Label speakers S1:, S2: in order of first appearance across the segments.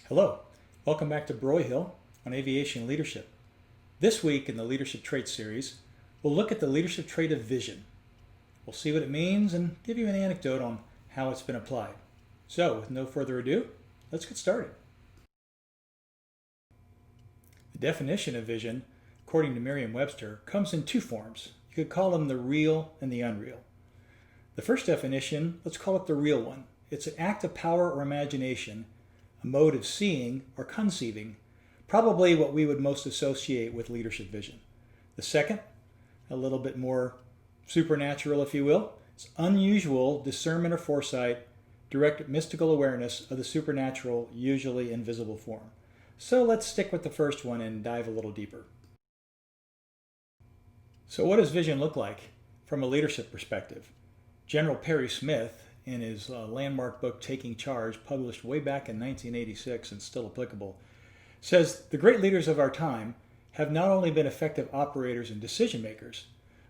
S1: Hello, welcome back to Broyhill on Aviation Leadership. This week in the Leadership Trait series, we'll look at the leadership trait of vision. We'll see what it means and give you an anecdote on how it's been applied. So, with no further ado, let's get started. The definition of vision, according to Merriam-Webster, comes in two forms. You could call them the real and the unreal. The first definition, let's call it the real one. It's an act of power or imagination, a mode of seeing or conceiving, probably what we would most associate with leadership vision. The second, a little bit more supernatural, if you will, it's unusual discernment or foresight, direct mystical awareness of the supernatural, usually in visible form. So let's stick with the first one and dive a little deeper. So what does vision look like from a leadership perspective? General Perry Smith, in his landmark book Taking Charge, published way back in 1986 and still applicable, says the great leaders of our time have not only been effective operators and decision makers,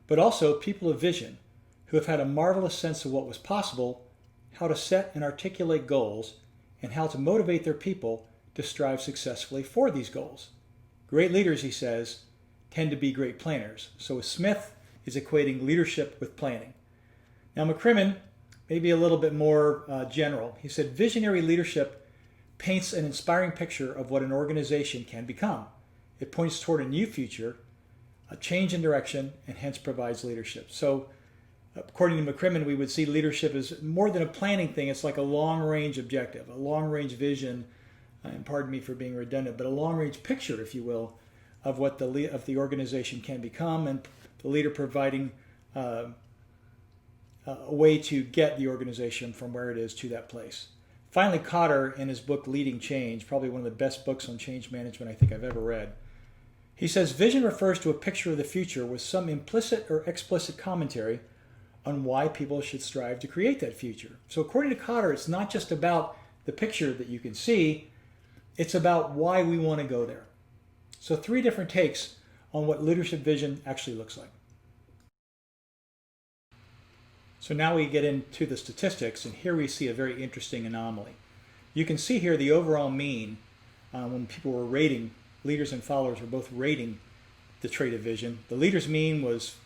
S1: but also people of vision who have had a marvelous sense of what was possible, how to set and articulate goals, and how to motivate their people to strive successfully for these goals. Great leaders, he says, tend to be great planners. So Smith is equating leadership with planning. Now McCrimmon, maybe a little bit more general. He said, visionary leadership paints an inspiring picture of what an organization can become. It points toward a new future, a change in direction, and hence provides leadership. So according to McCrimmon, we would see leadership as more than a planning thing. It's like a long-range objective, a long-range vision, and pardon me for being redundant, but a long-range picture, if you will, of what the organization can become, and the leader providing a way to get the organization from where it is to that place. Finally, Cotter, in his book Leading Change, probably one of the best books on change management I think I've ever read, he says, vision refers to a picture of the future with some implicit or explicit commentary on why people should strive to create that future. So according to Cotter, it's not just about the picture that you can see, it's about why we want to go there. So three different takes on what leadership vision actually looks like. So now we get into the statistics, and here we see a very interesting anomaly. You can see here the overall mean when people were rating, leaders and followers were both rating the trait of vision. The leader's mean was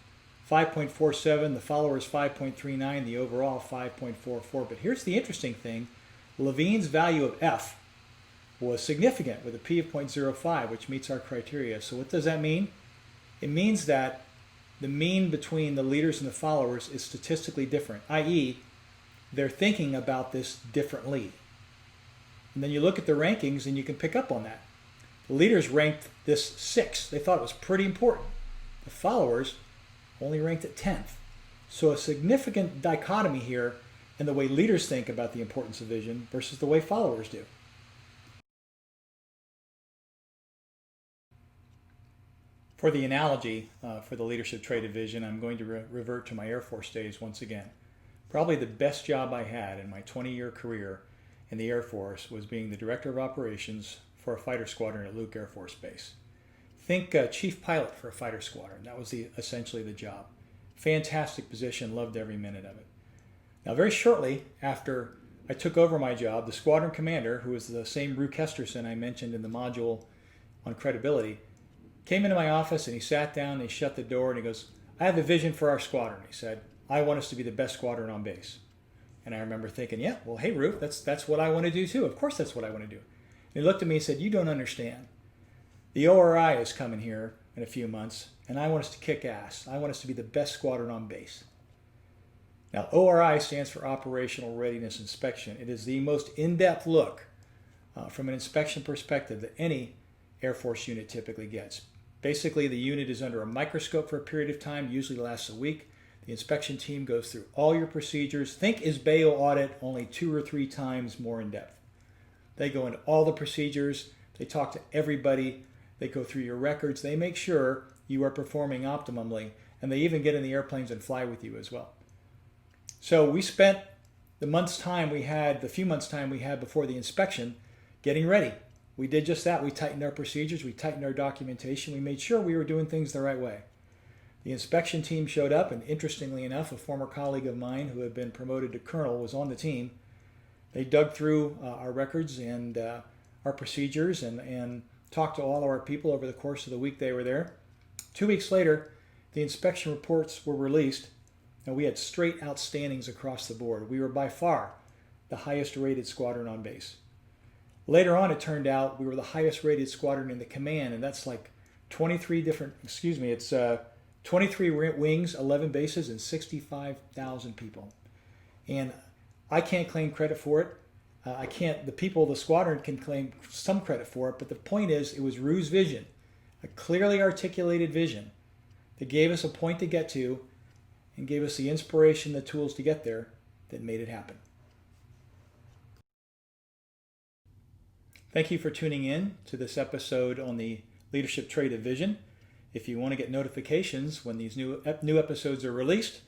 S1: 5.47, the followers 5.39, the overall 5.44. But here's the interesting thing. Levine's value of F was significant with a P of 0.05, which meets our criteria. So what does that mean? It means that the mean between the leaders and the followers is statistically different, i.e., they're thinking about this differently. And then you look at the rankings and you can pick up on that. The leaders ranked this 6th. They thought it was pretty important. The followers only ranked it 10th. So a significant dichotomy here in the way leaders think about the importance of vision versus the way followers do. For the analogy for the leadership trait of vision, I'm going to revert to my Air Force days once again. Probably the best job I had in my 20-year career in the Air Force was being the director of operations for a fighter squadron at Luke Air Force Base. Think chief pilot for a fighter squadron. That was essentially the job. Fantastic position, loved every minute of it. Now very shortly after I took over my job, the squadron commander, who was the same Rue Kesterson I mentioned in the module on credibility, came into my office and he sat down and he shut the door and he goes, I have a vision for our squadron. He said, I want us to be the best squadron on base. And I remember thinking, yeah, well, hey, Rube, that's what I want to do too. Of course that's what I want to do. And he looked at me and said, you don't understand. The ORI is coming here in a few months and I want us to kick ass. I want us to be the best squadron on base. Now, ORI stands for Operational Readiness Inspection. It is the most in-depth look from an inspection perspective that any Air Force unit typically gets. Basically, the unit is under a microscope for a period of time, usually lasts a week. The inspection team goes through all your procedures. Think ISBEO audit, only 2 or 3 times more in depth. They go into all the procedures. They talk to everybody. They go through your records. They make sure you are performing optimally. And they even get in the airplanes and fly with you as well. So we spent the few months' time we had before the inspection getting ready. We did just that. We tightened our procedures. We tightened our documentation. We made sure we were doing things the right way. The inspection team showed up, and interestingly enough, a former colleague of mine who had been promoted to colonel was on the team. They dug through our records, and our procedures and talked to all of our people over the course of the week they were there. 2 weeks later, the inspection reports were released, and we had straight outstandings across the board. We were by far the highest rated squadron on base. Later on, it turned out we were the highest rated squadron in the command, and that's like 23 wings, 11 bases, and 65,000 people. And I can't claim credit for it. The squadron can claim some credit for it, but the point is, it was Rue's vision, a clearly articulated vision that gave us a point to get to and gave us the inspiration, the tools to get there that made it happen. Thank you for tuning in to this episode on the Leadership Trait of Vision. If you want to get notifications when these new episodes are released,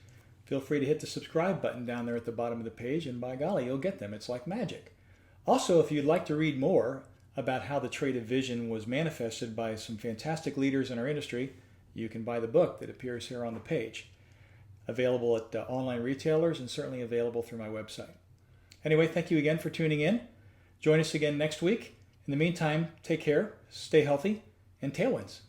S1: feel free to hit the subscribe button down there at the bottom of the page, and by golly, you'll get them. It's like magic. Also, if you'd like to read more about how the trait of vision was manifested by some fantastic leaders in our industry, you can buy the book that appears here on the page. Available at online retailers and certainly available through my website. Anyway, thank you again for tuning in. Join us again next week. In the meantime, take care, stay healthy, and tailwinds.